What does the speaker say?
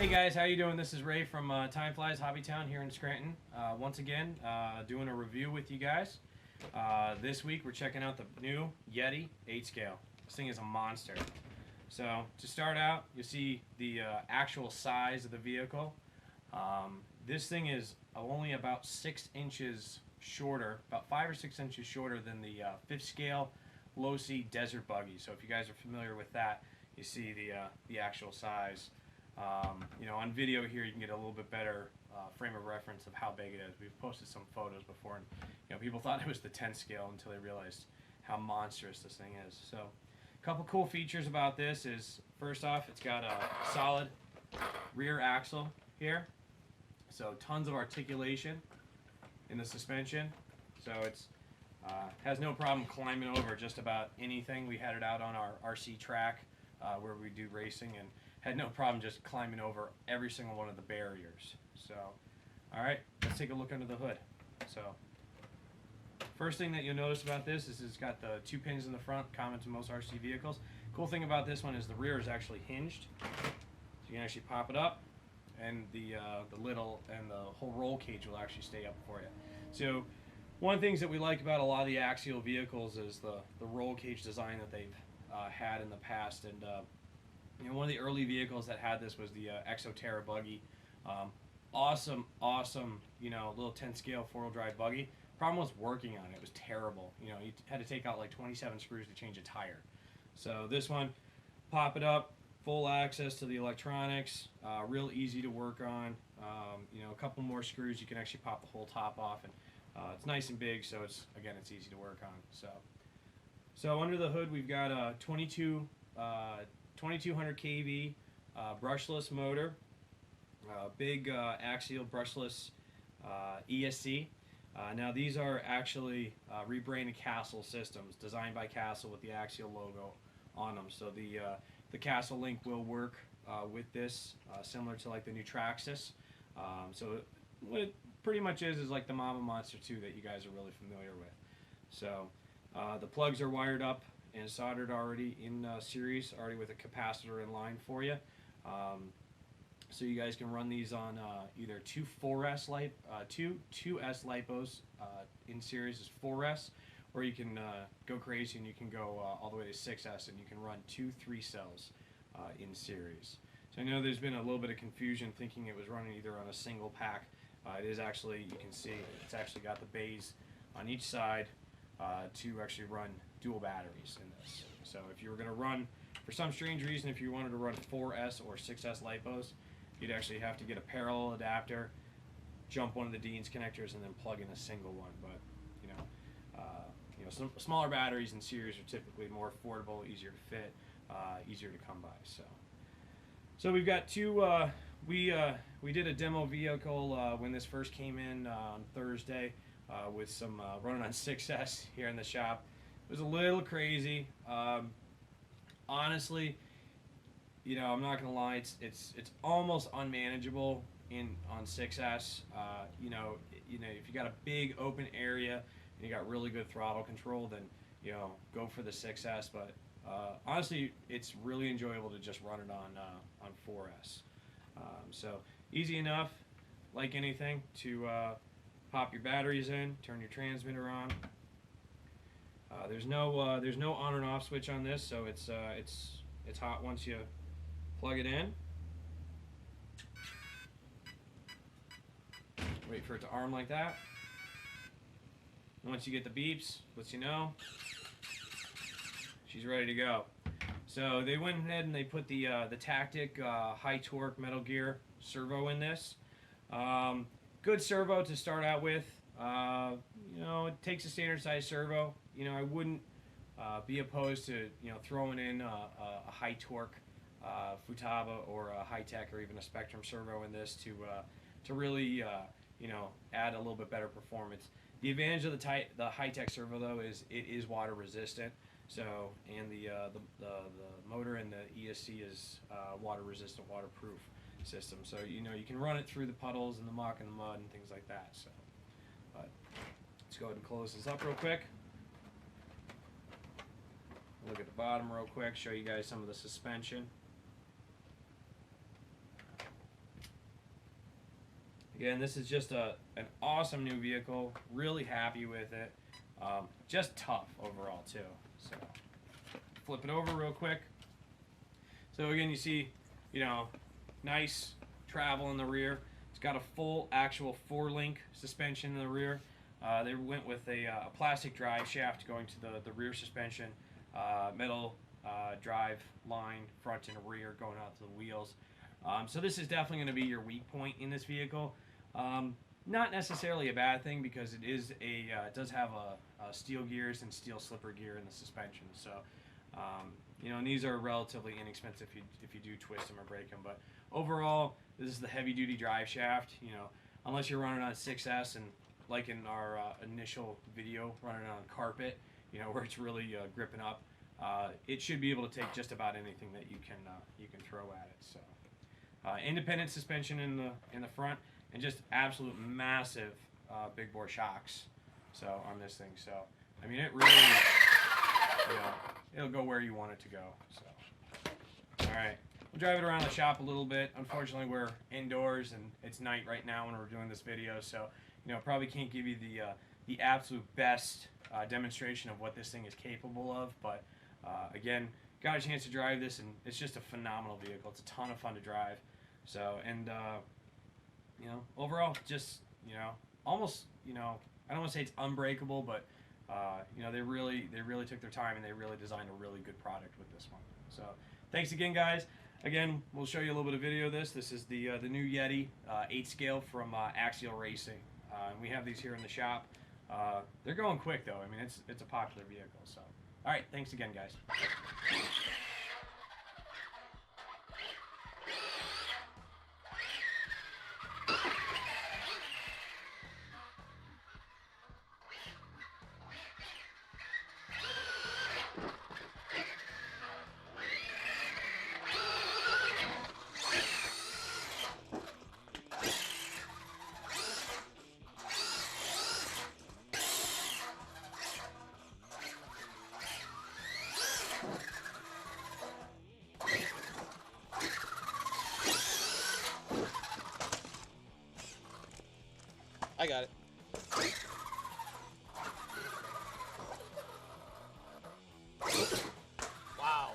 Hey guys, how you doing? This is Ray from TimeFlys HobbyTown here in Scranton. Once again, doing a review with you guys. This week we're checking out the new Yeti 8 scale. This thing is a monster. So to start out, you'll see the actual size of the vehicle. This thing is only about 6 inches shorter, about 5 or 6 inches shorter than the 5th scale low seat desert buggy. So if you guys are familiar with that, you see the actual size. On video here you can get a little bit better frame of reference of how big it is. We've posted some photos before, and people thought it was the 10 scale until they realized how monstrous this thing is. So a couple cool features about this is, first off, it's got a solid rear axle here, so tons of articulation in the suspension, so it's has no problem climbing over just about anything. We had it out on our RC track where we do racing, and had no problem just climbing over every single one of the barriers. So, alright, let's take a look under the hood. So, first thing that you'll notice about this is it's got the 2 pins in the front, common to most RC vehicles. Cool thing about this one is the rear is actually hinged. So you can actually pop it up, and the lid and the whole roll cage will actually stay up for you. So, one of the things that we like about a lot of the Axial vehicles is the roll cage design that they've had in the past. And one of the early vehicles that had this was the XL buggy. Awesome, little 10 scale 4-wheel drive buggy. Problem was working on it. It was terrible. You had to take out like 27 screws to change a tire. So this one, pop it up, full access to the electronics, real easy to work on. A couple more screws, you can actually pop the whole top off, and it's nice and big, so it's easy to work on. So under the hood we've got a 2200 kV brushless motor, big axial brushless ESC. Now these are actually rebranded Castle systems, designed by Castle with the Axial logo on them. So the Castle link will work with this, similar to like the new Traxxas. So what it pretty much is like the Mama Monster 2 that you guys are really familiar with. So the plugs are wired up and soldered already in series, already with a capacitor in line for you. So you guys can run these on either two 2S lipos in series is 4S, or you can go crazy and you can go all the way to 6S, and you can run 2 3 cells in series. So I know there's been a little bit of confusion thinking it was running either on a single pack. It is actually, you can see, it's actually got the bays on each side to actually run dual batteries in this. So if you were going to run, for some strange reason, if you wanted to run 4S or 6S lipos, you'd actually have to get a parallel adapter, jump one of the Dean's connectors, and then plug in a single one. But some smaller batteries in series are typically more affordable, easier to fit, easier to come by. So we've got two. We did a demo vehicle when this first came in on Thursday with some running on 6S here in the shop. It was a little crazy. Honestly, I'm not gonna lie. It's almost unmanageable on 6S. If you got a big open area and you got really good throttle control, then go for the 6S. But honestly, it's really enjoyable to just run it on 4S. So easy enough, like anything, to pop your batteries in, turn your transmitter on. There's no on and off switch on this, so it's hot once you plug it in. Wait for it to arm like that. Once you get the beeps, lets you know she's ready to go. So they went ahead and they put the Tactic high torque Metal Gear servo in this. Good servo to start out with. It takes a standard size servo. I wouldn't be opposed to throwing in a high torque Futaba or a high tech or even a Spectrum servo in this to really add a little bit better performance. The advantage of the high tech servo though is it is water resistant. So and the motor and the ESC is water resistant, waterproof system. So you can run it through the puddles and the muck and the mud and things like that. So, but let's go ahead and close this up real quick. Look at the bottom real quick, show you guys some of the suspension. Again, this is just an awesome new vehicle. Really happy with it. Just tough overall too. So flip it over real quick. So again, you see, you know, nice travel in the rear. It's got a full actual 4-link suspension in the rear. They went with a plastic drive shaft going to the rear suspension, metal drive line front and rear going out to the wheels. So this is definitely going to be your weak point in this vehicle. Not necessarily a bad thing because it does have a steel gears and steel slipper gear in the suspension. So you know, and these are relatively inexpensive if you do twist them or break them. But overall, this is the heavy-duty drive shaft. You know, unless you're running on 6S and like in our initial video, running on carpet, you know, where it's really gripping up, it should be able to take just about anything that you can throw at it. So independent suspension in the front, and just absolute massive big bore shocks. So on this thing, so I mean, it really, you know, it'll go where you want it to go. So all right, we'll drive it around the shop a little bit. Unfortunately, we're indoors and it's night right now when we're doing this video, so you know, probably can't give you the absolute best demonstration of what this thing is capable of. But again, got a chance to drive this, and it's just a phenomenal vehicle. It's a ton of fun to drive. So, and you know, overall, just, you know, almost, you know, I don't want to say it's unbreakable, but you know, they really took their time and they really designed a really good product with this one. So thanks again, guys. Again, we'll show you a little bit of video of this. This is the new Yeti 8 scale from Axial Racing. And we have these here in the shop. They're going quick though. I mean, it's a popular vehicle. So, all right, thanks again, guys. I got it. Wow.